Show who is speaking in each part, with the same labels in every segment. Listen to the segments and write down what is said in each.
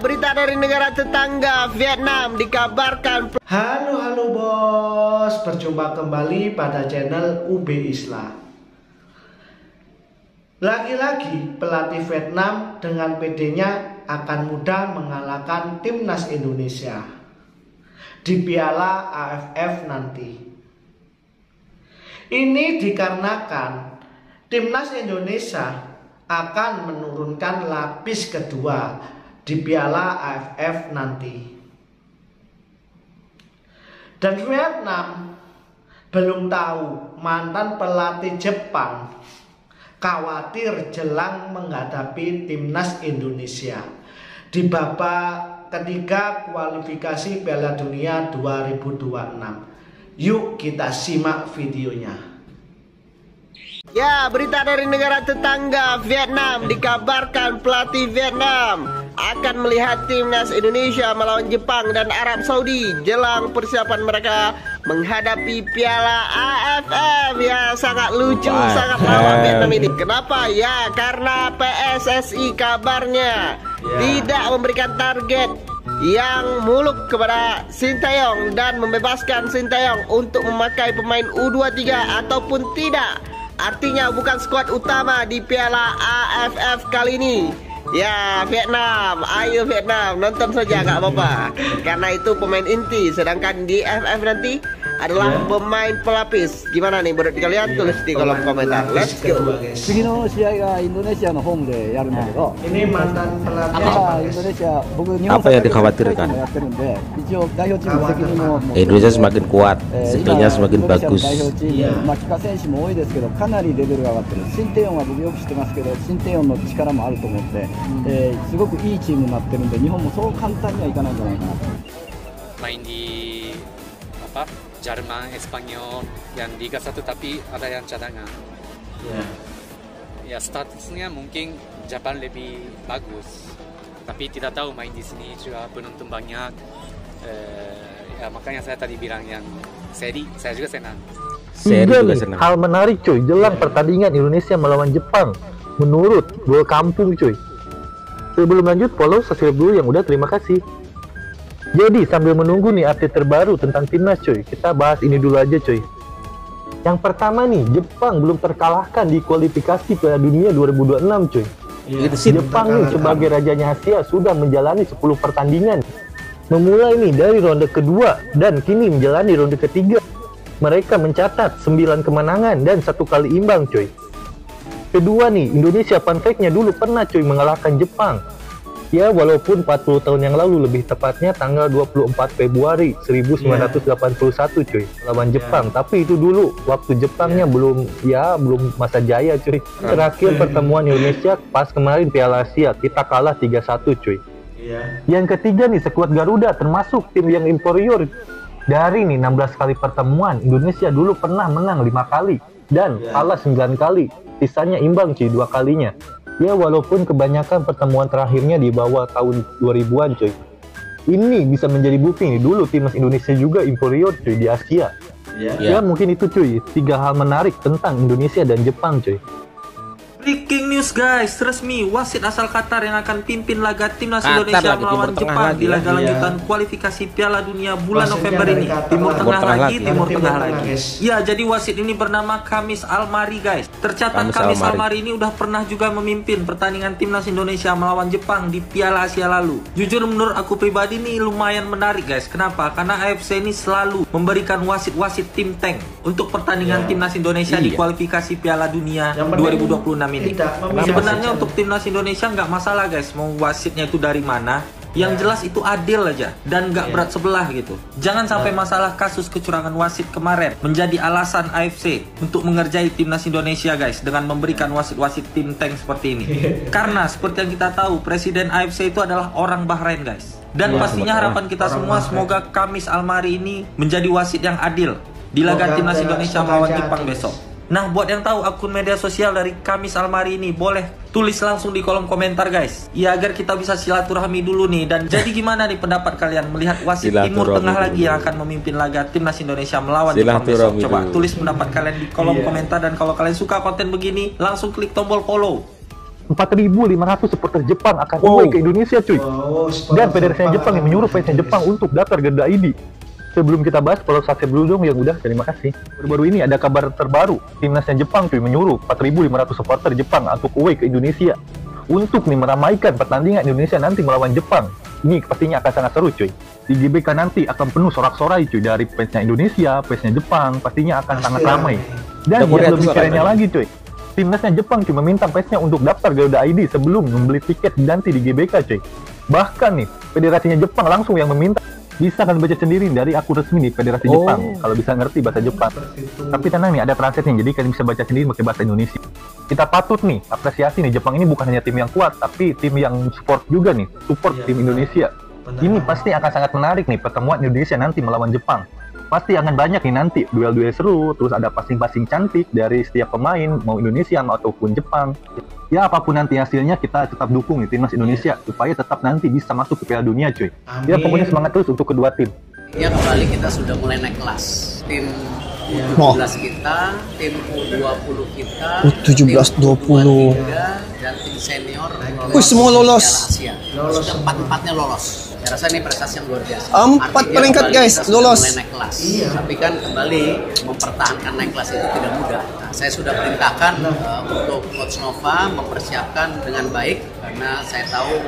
Speaker 1: berita dari negara tetangga Vietnam dikabarkan.
Speaker 2: Halo bos, berjumpa kembali pada channel UB Islah. Lagi-lagi pelatih Vietnam dengan PD-nya akan mudah mengalahkan timnas Indonesia di Piala AFF nanti. Ini dikarenakan timnas Indonesia akan menurunkan lapis kedua di Piala AFF nanti. Dan Vietnam belum tahu mantan pelatih Jepang khawatir jelang menghadapi timnas Indonesia di babak ketiga kualifikasi Piala Dunia 2026. Yuk kita simak videonya.
Speaker 1: Ya, berita dari negara tetangga Vietnam dikabarkan pelatih Vietnam akan melihat timnas Indonesia melawan Jepang dan Arab Saudi jelang persiapan mereka menghadapi Piala AFF. Ya, sangat lucu, sangat lawak Vietnam ini. Kenapa? Ya, karena PSSI kabarnya tidak memberikan target yang muluk kepada Sintayong dan membebaskan Sintayong untuk memakai pemain U23 ataupun tidak. Artinya bukan skuad utama di Piala AFF kali ini. Ya, Vietnam, ayo Vietnam, nonton saja nggak apa-apa. Karena itu pemain inti, sedangkan di AFF nanti adalah pemain pelapis. Gimana nih menurut kalian? Tulis di kolom komentar. Let's go.
Speaker 3: Ini
Speaker 2: mantan pelatih
Speaker 4: Apa yang dikhawatirkan? Indonesia semakin kuat, skillnya semakin bagus.
Speaker 5: Main di apa? Jerman, Espanyol, yang Liga 1 tapi ada yang cadangan. Ya statusnya mungkin Jepang lebih bagus, tapi tidak tahu main di sini juga penonton banyak. Ya makanya saya tadi bilang yang seri, saya juga senang.
Speaker 6: Hal menarik cuy, jelang pertandingan Indonesia melawan Jepang menurut Gol Kampung cuy. Sebelum lanjut, follow, subscribe dulu yang udah, terima kasih. Jadi sambil menunggu nih update terbaru tentang timnas cuy, kita bahas ini dulu aja cuy. Yang pertama nih, Jepang belum terkalahkan di kualifikasi Piala Dunia 2026 cuy. Jepang nih sebagai rajanya Asia sudah menjalani 10 pertandingan. Memulai nih dari ronde kedua dan kini menjalani ronde ketiga. Mereka mencatat 9 kemenangan dan 1 kali imbang cuy. Kedua nih, Indonesia fun fact-nya dulu pernah cuy mengalahkan Jepang. Ya, walaupun 40 tahun yang lalu, lebih tepatnya tanggal 24 Februari 1981 cuy, lawan Jepang. Tapi itu dulu waktu Jepangnya belum masa jaya cuy. Terakhir pertemuan Indonesia pas kemarin Piala Asia, kita kalah 3-1 cuy. Yang ketiga nih, skuad Garuda termasuk tim yang inferior. Dari nih 16 kali pertemuan, Indonesia dulu pernah menang 5 kali dan kalah 9 kali. Sisanya imbang cuy 2 kalinya. Ya, walaupun kebanyakan pertemuan terakhirnya di bawah tahun 2000-an cuy. Ini bisa menjadi bukti nih, dulu timnas Indonesia juga inferior cuy di Asia. Ya mungkin itu cuy, 3 hal menarik tentang Indonesia dan Jepang cuy.
Speaker 7: Breaking news guys, resmi wasit asal Qatar yang akan pimpin laga timnas Indonesia melawan Jepang di laga lanjutan kualifikasi Piala Dunia bulan November ini. Timur Tengah lagi. Ya, jadi wasit ini bernama Khamis Almari guys. Tercatat Khamis Almari ini udah pernah juga memimpin pertandingan timnas Indonesia melawan Jepang di Piala Asia lalu. Jujur menurut aku pribadi ini lumayan menarik guys. Kenapa? Karena AFC ini selalu memberikan wasit-wasit tim tank untuk pertandingan timnas Indonesia di kualifikasi Piala Dunia 2026 ini. Sebenarnya untuk timnas Indonesia nggak masalah guys, mau wasitnya itu dari mana, yang jelas itu adil aja dan nggak berat sebelah gitu. Jangan sampai masalah kasus kecurangan wasit kemarin menjadi alasan AFC untuk mengerjai timnas Indonesia guys dengan memberikan wasit-wasit tim tank seperti ini. Karena seperti yang kita tahu, presiden AFC itu adalah orang Bahrain guys. Dan pastinya harapan kita semua semoga Khamis Almari ini menjadi wasit yang adil di laga timnas Indonesia melawan Jepang besok. Nah, buat yang tahu akun media sosial dari Khamis Almari ini, boleh tulis langsung di kolom komentar guys. Ya, agar kita bisa silaturahmi dulu nih. Dan jadi gimana nih pendapat kalian melihat wasit Timur Tengah lagi yang akan memimpin laga timnas Indonesia melawan Jepang besok? Coba tulis pendapat kalian di kolom komentar. Dan kalau kalian suka konten begini, langsung klik tombol follow.
Speaker 6: 4.500 supporter Jepang akan away ke Indonesia cuy. Dan Federasi Jepang yang menyuruh fansnya Jepang untuk daftar Garuda ID. Sebelum kita bahas Pulau Sase dulu dong yang udah, terima kasih. Baru-baru ini ada kabar terbaru, timnasnya Jepang cuy menyuruh 4.500 supporter Jepang untuk away ke Indonesia untuk nih meramaikan pertandingan Indonesia nanti melawan Jepang. Ini pastinya akan sangat seru cuy. Di GBK nanti akan penuh sorak-sorai cuy dari fansnya Indonesia, fansnya Jepang, pastinya akan sangat ramai. Dan yang lebih kerennya lagi cuy, timnasnya Jepang cuy meminta fansnya untuk daftar Garuda ID sebelum membeli tiket nanti di GBK cuy. Bahkan nih, federasinya Jepang langsung yang meminta. Bisa kan baca sendiri dari akun resmi nih Federasi Jepang kalau bisa ngerti bahasa Jepang. Tapi tenang nih, ada translate-nya, jadi kalian bisa baca sendiri pakai bahasa Indonesia. Kita patut nih apresiasi nih, Jepang ini bukan hanya tim yang kuat tapi tim yang support juga nih, support tim Indonesia. Ini pasti akan sangat menarik nih pertemuan Indonesia nanti melawan Jepang. Pasti akan banyak nih nanti duel-duel seru, terus ada passing-passing cantik dari setiap pemain mau Indonesia maupun Jepang. Ya apapun nanti hasilnya kita tetap dukung nih timnas Indonesia supaya tetap nanti bisa masuk ke Piala Dunia cuy. Ya pokoknya semangat terus untuk kedua tim.
Speaker 3: Ya kembali kita sudah mulai naik kelas. Tim U17 kita, tim U20 kita,
Speaker 8: U17, 20
Speaker 3: dan tim senior
Speaker 8: semua lolos.
Speaker 3: Sudah 4-4-nya lolos. Ya rasa ini prestasi yang luar biasa.
Speaker 8: 4 peringkat guys lolos.
Speaker 3: Mulai naik kelas. Tapi kan kembali mempertahankan naik kelas itu tidak mudah. Nah, saya sudah perintahkan untuk Coach Nova mempersiapkan dengan baik karena saya tahu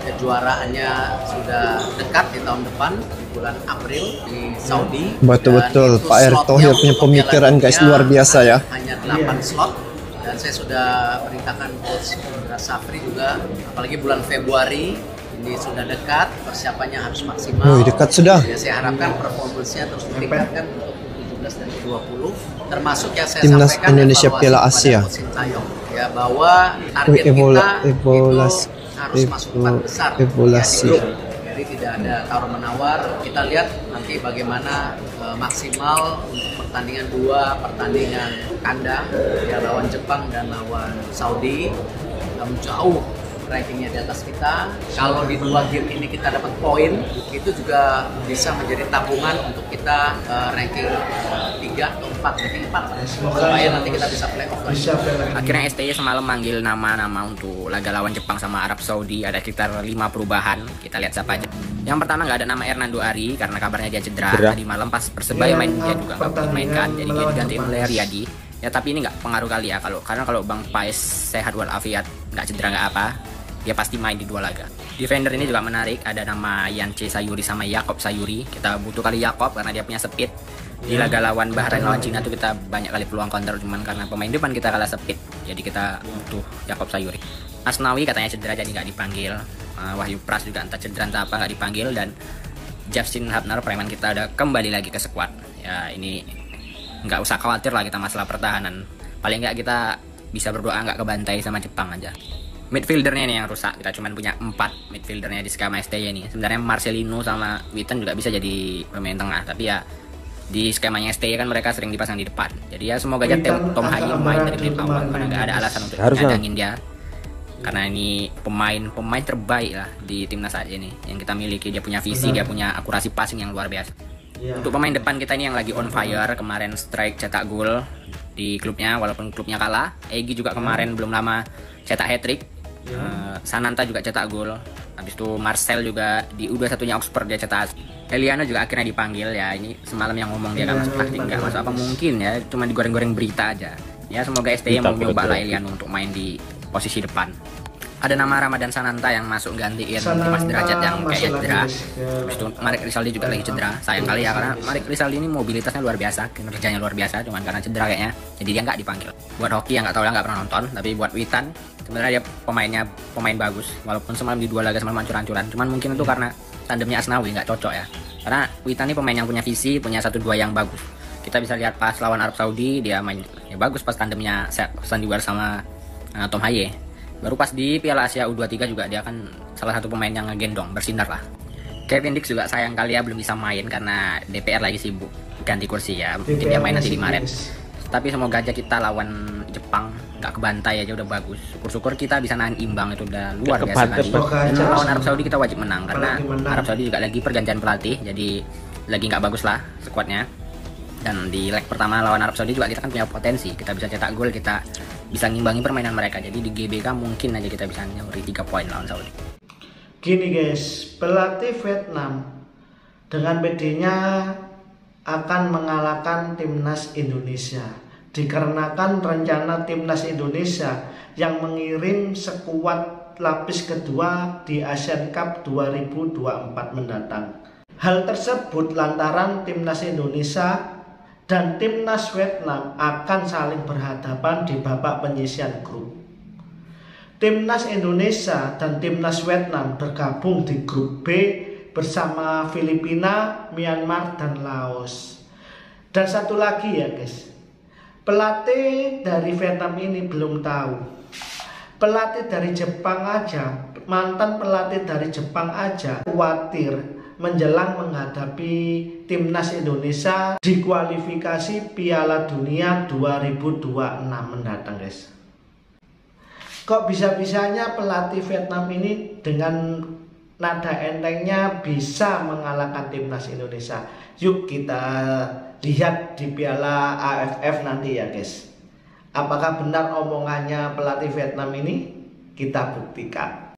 Speaker 3: kejuaraannya sudah dekat di tahun depan di bulan April di Saudi.
Speaker 8: Betul-betul Pak Erick Thohir punya pemikiran guys luar biasa ya.
Speaker 3: Hanya 8 slot. Dan saya sudah perintahkan Coach Indra Safri juga, apalagi bulan Februari ini sudah dekat, persiapannya harus maksimal.
Speaker 8: Dekat sudah.
Speaker 3: Ya, saya harapkan performance-nya terus ditingkatkan untuk 17 dan 20, termasuk yang saya
Speaker 8: Timnas
Speaker 3: sampaikan
Speaker 8: Indonesia Piala Asia.
Speaker 3: Ya bahwa target kita itu harus masuk 4 besar. Jadi tidak ada tawar-menawar. Kita lihat nanti bagaimana maksimal untuk pertandingan 2 pertandingan kandang ya lawan Jepang dan lawan Saudi. Jauh rankingnya di atas kita. Kalau di 2 game ini kita dapat poin, itu juga bisa menjadi tabungan untuk kita ranking 3 atau 4, ranking 4 supaya nanti kita bisa playoff lagi.
Speaker 9: Akhirnya STY semalam manggil nama-nama untuk laga lawan Jepang sama Arab Saudi. Ada sekitar 5 perubahan. Kita lihat siapa aja. Yang pertama nggak ada nama Hernando Ari karena kabarnya dia cedera. Tadi malam pas Persebaya main dia juga nggak mainkan, jadi dia diganti oleh Riyadi. Ya tapi ini nggak pengaruh kali ya karena kalau Bang Pais sehat walafiat, nggak cedera nggak apa, dia pasti main di 2 laga. Defender ini juga menarik, ada nama Yance Sayuri sama Yakob Sayuri. Kita butuh kali Yakob karena dia punya speed. Di laga lawan Bahrain lawan Cina tuh kita banyak kali peluang counter, cuman karena pemain depan kita kalah speed, jadi kita butuh Yakob Sayuri. Asnawi katanya cedera jadi nggak dipanggil. Wahyu Pras juga entah cedera entah apa nggak dipanggil, dan Justin Hapner preman kita udah kembali lagi ke squad. Ya ini nggak usah khawatir lah kita masalah pertahanan. Paling nggak kita bisa berdoa nggak kebantai sama Jepang aja. Midfieldernya nih yang rusak, kita cuma punya 4 midfieldernya di skema STY ini. Sebenarnya Marcelino sama Witan juga bisa jadi pemain tengah, tapi ya di skemanya STY kan mereka sering dipasang di depan. Jadi ya semoga aja Tom Hayi main dari menit awal karena nggak ada alasan untuk nyadangin dia. Karena ini pemain terbaik lah di timnas saat ini yang kita miliki. Dia punya visi, dia punya akurasi passing yang luar biasa. Untuk pemain depan kita ini yang lagi on fire, kemarin strike cetak gol di klubnya walaupun klubnya kalah. Egy juga kemarin belum lama cetak hat-trick. Sananta juga cetak gol. Habis itu Marcel juga di U21-nya Oxford dia cetak. Eliano juga akhirnya dipanggil ya. Ini semalam yang ngomong dia gak masuk taktik, gak masuk apa mungkin ya, cuma digoreng-goreng berita aja. Ya semoga STY mau nyoba lah Eliano untuk main di posisi depan. Ada nama Ramadan Sananta yang masuk gantiin Dimas Derajat yang kayaknya cedera. Habis itu Marek Rizaldi juga lagi cedera. Sayang kali ya karena Marek Rizaldi ini mobilitasnya luar biasa, kinerjanya luar biasa, cuman karena cedera kayaknya jadi dia nggak dipanggil. Buat hoki yang nggak tahu lah, nggak pernah nonton, tapi buat Witan sebenarnya dia pemain bagus walaupun semalam di 2 laga semalam hancur-hancuran. Cuman mungkin itu karena tandemnya Asnawi nggak cocok ya. Karena Witan ini pemain yang punya visi, punya 1-2 yang bagus. Kita bisa lihat pas lawan Arab Saudi dia main ya bagus pas tandemnya Sandiwar sama Tom Haye. Baru pas di Piala Asia U23 juga dia kan salah satu pemain yang ngegendong, bersinar lah. Kevin Dix juga sayang kali ya belum bisa main karena DPR lagi sibuk ganti kursi ya. Mungkin dia main nanti di Maret. Tapi semoga aja kita lawan Jepang nggak kebantai aja udah bagus. Syukur-syukur kita bisa nahan imbang, itu udah luar biasa kali. Dan lawan Arab Saudi kita wajib menang karena Arab Saudi juga lagi pergantian pelatih, jadi lagi nggak bagus lah skuadnya. Dan di leg pertama lawan Arab Saudi juga kita kan punya potensi, kita bisa cetak gol, kita bisa ngimbangi permainan mereka. Jadi di GBK mungkin aja kita bisa nyuri 3 poin lawan Saudi.
Speaker 2: Gini guys, pelatih Vietnam dengan PD-nya akan mengalahkan timnas Indonesia dikarenakan rencana timnas Indonesia yang mengirim skuad lapis kedua di Asian Cup 2024 mendatang. Hal tersebut lantaran timnas Indonesia dan timnas Vietnam akan saling berhadapan di babak penyisihan grup. Timnas Indonesia dan timnas Vietnam bergabung di grup B bersama Filipina, Myanmar, dan Laos. Dan satu lagi ya guys, pelatih dari Vietnam ini belum tahu. Pelatih dari Jepang aja, mantan pelatih dari Jepang aja khawatir menjelang menghadapi timnas Indonesia di kualifikasi Piala Dunia 2026 mendatang guys. Kok bisa-bisanya pelatih Vietnam ini dengan nada entengnya bisa mengalahkan timnas Indonesia? Yuk kita lihat di Piala AFF nanti ya guys. Apakah benar omongannya pelatih Vietnam ini? Kita buktikan.